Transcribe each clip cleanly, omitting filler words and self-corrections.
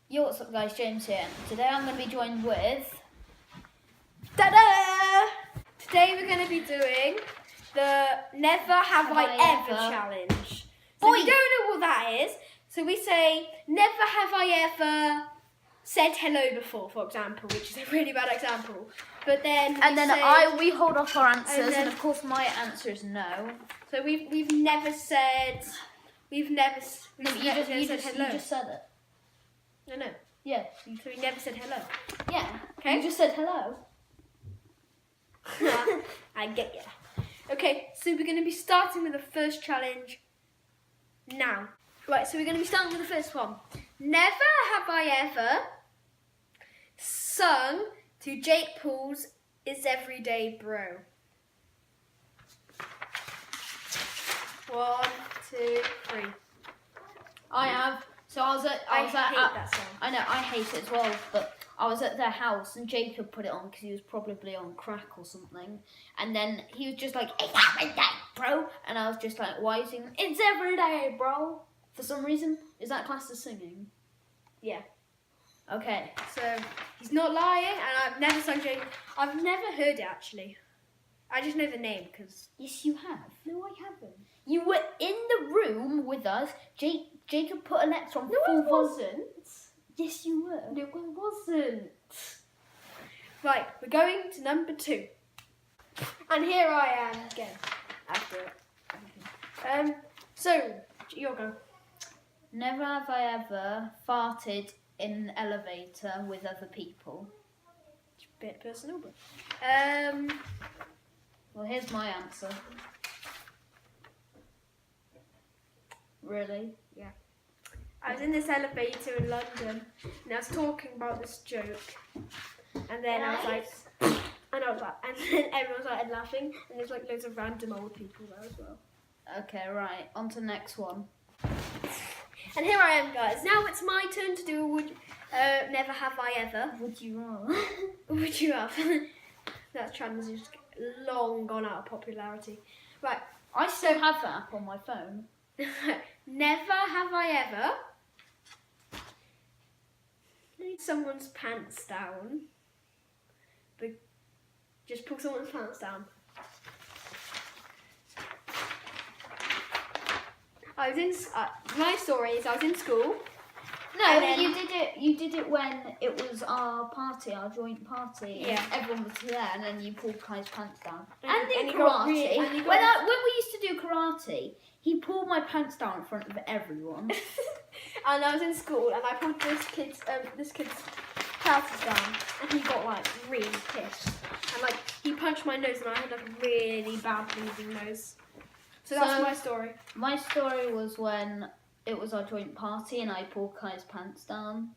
Yo, what's up guys, James here. Today I'm going to be joined with... Ta-da! Today we're going to be doing the Never Have I Ever challenge. So we don't know what that is. So we say, never have I ever said hello before, for example, which is a really bad example. But then we hold off our answers, and of course my answer is no. So we've never said... You just said it. No. Yeah. So we never said hello. Yeah. Okay. You just said hello. I get you. Okay, so we're going to be starting with the first challenge now. Right, so we're going to be starting with the first one. Never have I ever sung to Jake Paul's Is Everyday Bro. 1, 2, 3. I have. So I hate that song. I know, I hate it as well, but I was at their house and Jacob put it on because he was probably on crack or something. And then he was just like, it's everyday, bro. And I was just like, why are you singing, it's everyday, bro? For some reason. Is that classed as singing? Yeah. Okay. So he's not lying, and I've never sung Jake. I've never heard it actually. I just know the name because. Yes, you have. No, I haven't. You were in the room with us. Jacob put Alexa on No, full I wasn't. Yes, you were. No, I wasn't. Right, we're going to number 2. And here I am again after it. So, your go. Never have I ever farted in an elevator with other people. It's a bit personal, but. Well, here's my answer. Really? Yeah. I was in this elevator in London, and I was talking about this joke, and then I was like, and then everyone started laughing, and there's like loads of random old people there as well. Okay, right. On to the next one. And here I am, guys. Now it's my turn to do a never have I ever. Would you rather? Would you have? That challenge is long gone out of popularity. Right. I still have that app on my phone. Never have I ever laid someone's pants down. But just pull someone's pants down. I was in. My story is I was in school. No, then, you did it when it was our party, our joint party. Yeah. And everyone was there, and then you pulled Kai's pants down. And in he karate, got really- and he got- when we used to do karate, he pulled my pants down in front of everyone. And I was in school, and I pulled this kid's trousers down, and he got like really pissed, and like he punched my nose, and I had like a really bad bleeding nose. So that's my story. My story was when it was our joint party and I pulled Kai's pants down.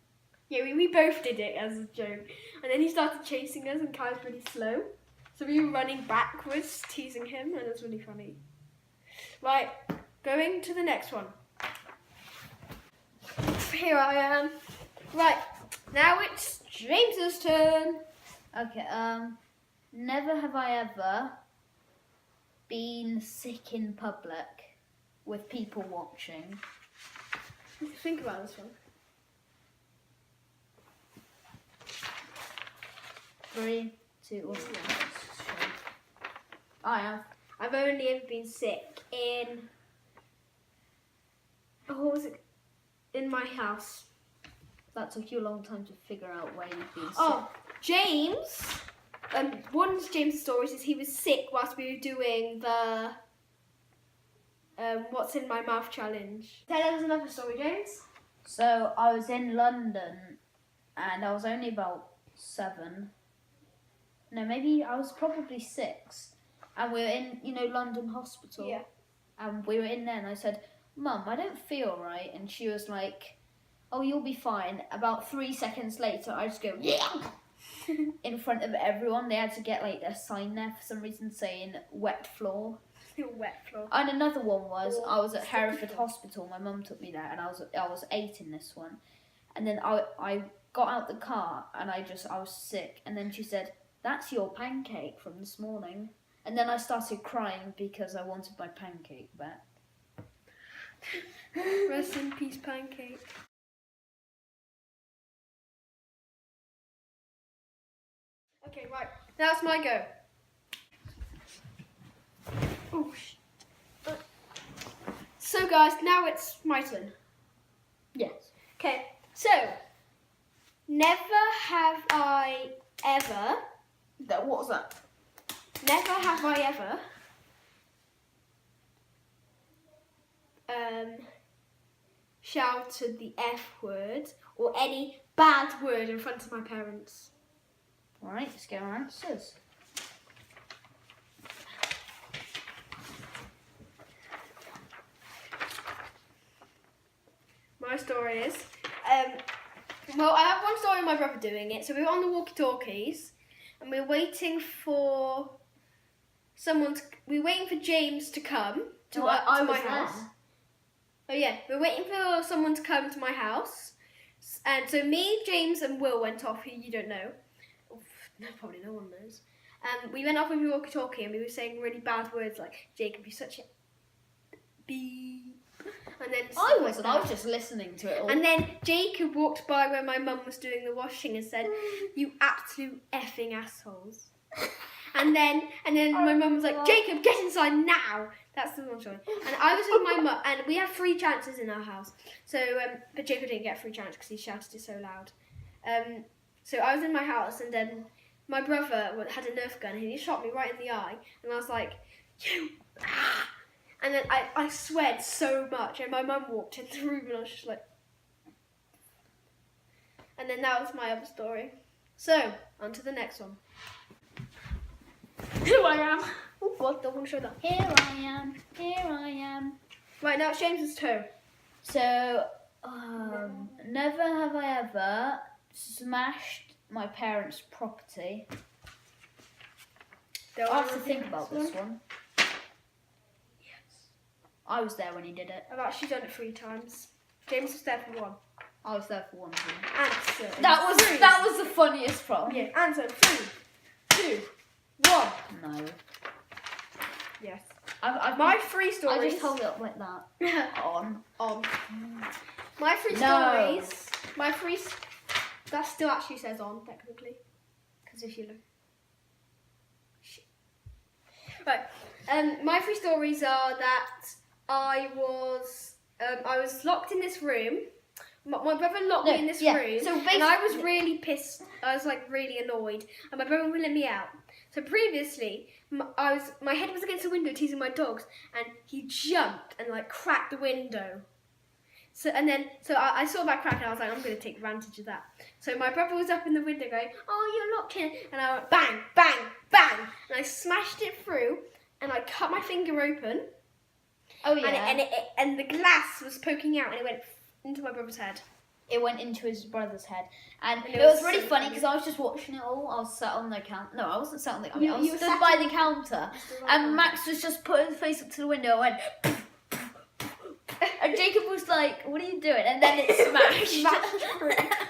Yeah, we both did it as a joke. And then he started chasing us and Kai was really slow. So we were running backwards, teasing him, and it was really funny. Right, going to the next one. Here I am. Right, now it's James's turn. Okay, never have I ever been sick in public with people watching. Think about this one. 3, 2, 1. I have. I've only ever been sick in. What was it? In my house. That took you a long time to figure out where you've been sick. Oh, James. One of James' stories is he was sick whilst we were doing the What's in My Mouth challenge. Tell us another story, James. So I was in London and I was only about 7. No, maybe I was probably 6. And we were in, London Hospital. Yeah. And we were in there and I said, Mum, I don't feel right. And she was like, oh, you'll be fine. About 3 seconds later, I just go, yeah, in front of everyone. They had to get like a sign there for some reason saying wet floor. Wet floor. And another one was I was at Hereford Hospital. My mum took me there, and I was 8 in this one. And then I got out the car, and I was sick. And then she said, "That's your pancake from this morning." And then I started crying because I wanted my pancake back. Rest in peace, pancake. Okay, right. Now it's my go. Oh, so guys, now it's my turn. Yes. Okay, so never have I ever. What was that? Never have I ever shouted the F word or any bad word in front of my parents. Right, let's get our answers. My story is, well, I have one story of my brother doing it. So we were on the walkie-talkies, and we were waiting for we were waiting for James to come to my house. There. Oh yeah, we were waiting for someone to come to my house, and so me, James, and Will went off. Who you don't know, no, probably no one knows. We went off with the walkie-talkie, and we were saying really bad words like "Jacob, you're such a beep." And then I wasn't. I was just listening to it all. And then Jacob walked by where my mum was doing the washing and said, "You absolute effing assholes." And then my mum was like, "Jacob, get inside now." That's the one story. And I was with my mum, and we have 3 chances in our house. So, but Jacob didn't get 3 chances because he shouted it so loud. So I was in my house, and then my brother had a Nerf gun, and he shot me right in the eye, and I was like, "You!" And then I sweared so much, and my mum walked in the room, and I was just like... And then that was my other story. So, on to the next one. Here I am. Oh, what? Don't want to show that. Here I am. Right, now it's James's turn. So, never have I ever smashed my parents' property. I have to think about this one. I was there when he did it. I've actually done it 3 times. James was there for 1. I was there for 1 too. Answer. That was the funniest part. Yeah, answer. 3, 2, 1. No. Yes. My 3 stories. I just hold it up like that. On. My 3 stories. My 3. That still actually says on, technically. Because if you look. Right. My 3 stories are that I was locked in this room. My brother locked me in this room, so and I was really pissed. I was like really annoyed, and my brother wouldn't let me out. So previously, my head was against the window teasing my dogs, and he jumped and like cracked the window. So I saw that crack, and I was like, I'm going to take advantage of that. So my brother was up in the window going, "Oh, you're locked in," and I went bang, bang, bang, and I smashed it through, and I cut my finger open. Oh yeah. And the glass was poking out, and it went into my brother's head. It went into his brother's head, and it was was really so funny funny. because I was just watching it all. I was sat on the counter. No, I wasn't sat on the. I You was were stood sat by on- the counter, stood by the and counter. Max was just putting his face up to the window and went. And Jacob was like, "What are you doing?" And then it smashed. Smashed through. That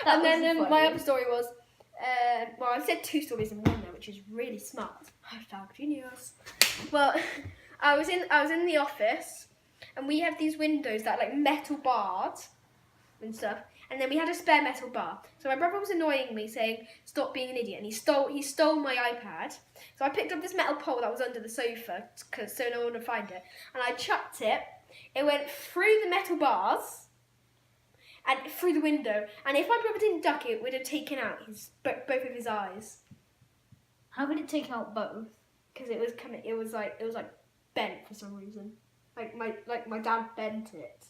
And then was my funny. other story was, well, I said 2 stories in one there, which is really smart. #genius. Well, I was in the office, and we have these windows that are like metal barred and stuff. And then we had a spare metal bar. So my brother was annoying me, saying, "Stop being an idiot." And he stole my iPad. So I picked up this metal pole that was under the sofa, so no one would find it. And I chucked it. It went through the metal bars and through the window. And if my brother didn't duck it would have taken out both of his eyes. How could it take out both? Because it was like bent for some reason. Like my dad bent it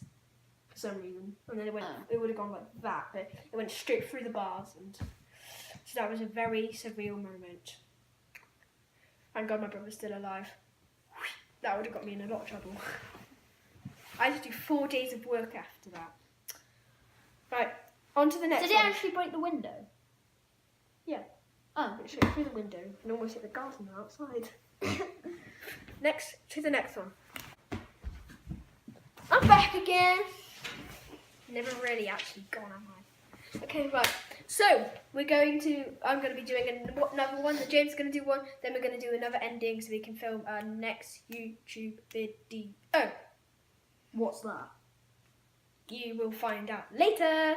for some reason, and then it would have gone like that, but it went straight through the bars, and so that was a very surreal moment. Thank God my brother's still alive. That would have got me in a lot of trouble. I had to do 4 days of work after that. Right, on to the next Did it one. actually break the window? Yeah. Oh. It straight through the window and almost hit the garden outside. Next to the next one. I'm back again. Never really actually gone, am I? Okay, right. So I'm going to be doing another one. That James is going to do one. Then we're going to do another ending so we can film our next YouTube video. Oh, What's that? you will find out later.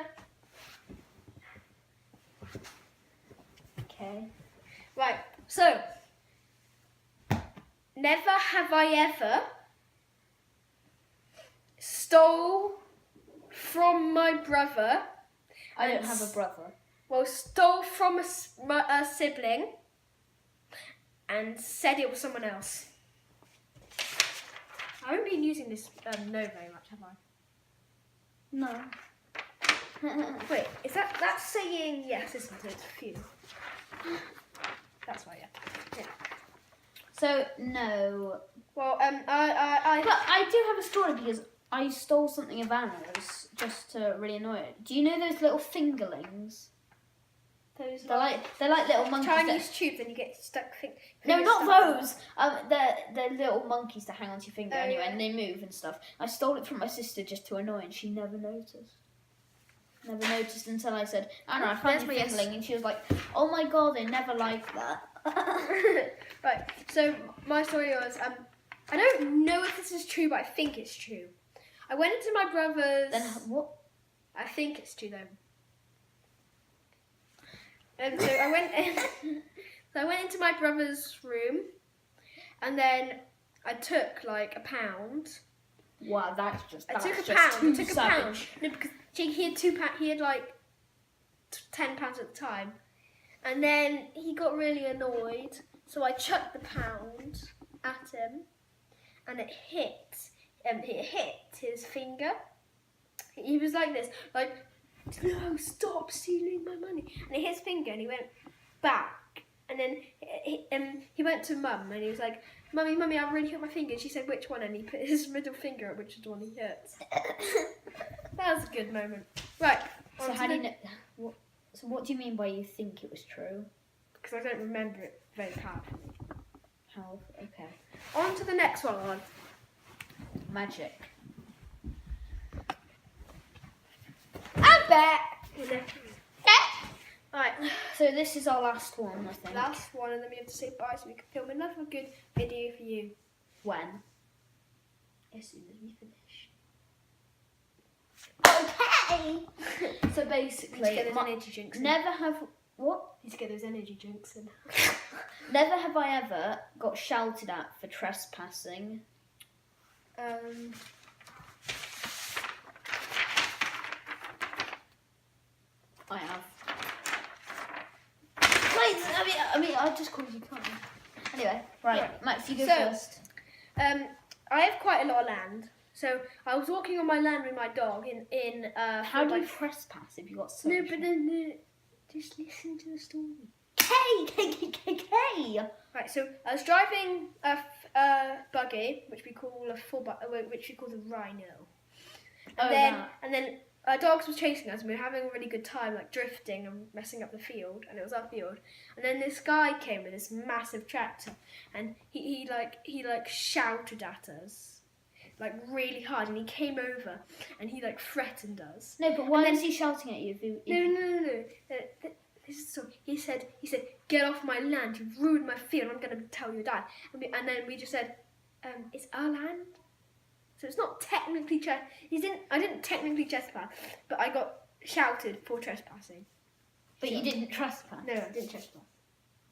Okay. Okay. Right, so never have I ever stole from my brother. I don't have a brother. Well, stole from a sibling and said it was someone else. I haven't been using this no very much, have I? No. Wait, is that's saying yes, isn't it? Phew. That's why, yeah. So no. Well, But I do have a story because I stole something of Anna's just to really annoy it. Do you know those little fingerlings? those They're like little monkeys. Chinese tubes, and you get stuck. No, not stuck. those. They're little monkeys that hang onto your finger anyway, yeah. and they move and stuff. I stole it from my sister just to annoy, and she never noticed. Never noticed until I said, Anna, I found your fingerling, and she was like, oh my god, I never liked that. Right. So my story was I don't know if this is true, but I think it's true. I went into my brother's. Then what? I think it's true then. And so I went in. So I went into my brother's room, and then I took like £1. Wow, that's just. I That's took a just pound. too I took a savage. pound. No, because he had £2. He had like £10 at the time, and then he got really annoyed. So I chucked the pound at him, and it hit. It hit his finger. He was like this, like, no, stop stealing my money. And it hit his finger, and he went back. And then he went to Mum, and he was like, Mummy, I really hurt my finger. And she said, which one? And he put his middle finger up, which is the one he hurt. That was a good moment. Right. So how do you know? So what do you mean by you think it was true? Because I don't remember it very powerfully. How? Okay. On to the next one. Magic. I'm back. Right. So this is our last one, I think. Last one, and then we have to say bye so we can film another good video for you. When? As soon as we finish. Okay. So basically, Let's get those energy drinks in. never have what? Let's get those energy drinks in. Never have I ever got shouted at for trespassing. I have. Wait, I mean, I just called you cunt. Anyway, right, Yeah. Max, you go So, first. I have quite a lot of land. So I was walking on my land with my dog in How do you trespass if you got so No, much but then just listen to the story. K. Right, so I was driving a buggy, which we call which we call the Rhino. And then our dogs was chasing us, and we were having a really good time, like drifting and messing up the field, and it was our field. And then this guy came with this massive tractor, and he shouted at us, like really hard, and he came over, and he like threatened us. No, but why is he shouting at you? No. This is so. He said, get off my land. You've ruined my field. I'm gonna tell your dad. And then we just said, it's our land. So it's not technically I didn't technically trespass, but I got shouted for trespassing. But you didn't trespass. No, I didn't trespass.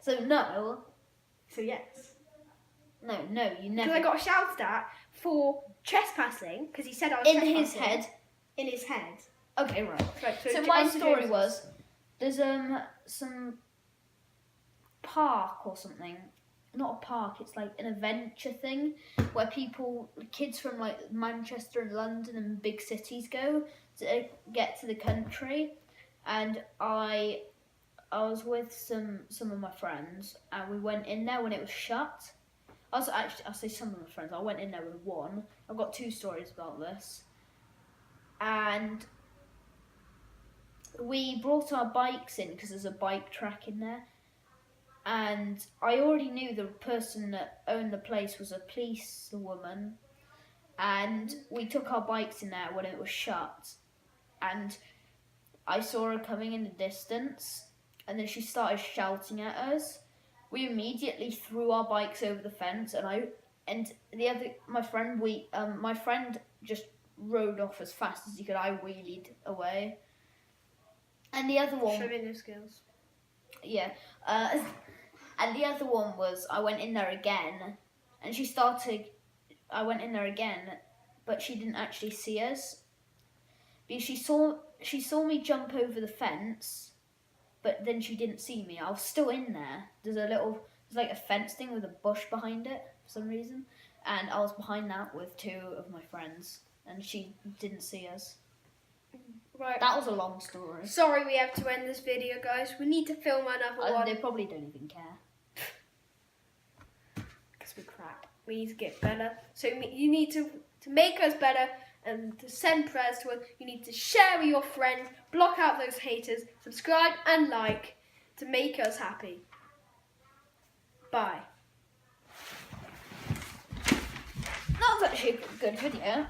So no. So yes. No, you never. Because I got shouted at for trespassing because he said I was in trespassing. his head. In his head. Okay, right. Right. So my story was, there's some park or something. Not a park, it's like an adventure thing where kids from like Manchester and London and big cities go to get to the country. And I was with some of my friends, and we went in there when it was shut. I'll say some of my friends. I went in there with one. I've got 2 stories about this. And we brought our bikes in because there's a bike track in there. And I already knew the person that owned the place was a policewoman. And we took our bikes in there when it was shut. And I saw her coming in the distance. And then she started shouting at us. We immediately threw our bikes over the fence. My friend just rode off as fast as he could. I wheelied away. And the other one... Show me those skills. Yeah. And the other one was I went in there again, and she started. I went in there again, but she didn't actually see us. Because she saw me jump over the fence, but then she didn't see me. I was still in there. There's like a fence thing with a bush behind it for some reason, and I was behind that with 2 of my friends, and she didn't see us. Right. That was a long story. Sorry, we have to end this video, guys. We need to film another one. They probably don't even care. Because we're crap. We need to get better. So you need to make us better and to send prayers to us. You need to share with your friends, block out those haters, subscribe and like to make us happy. Bye. That was actually a good video.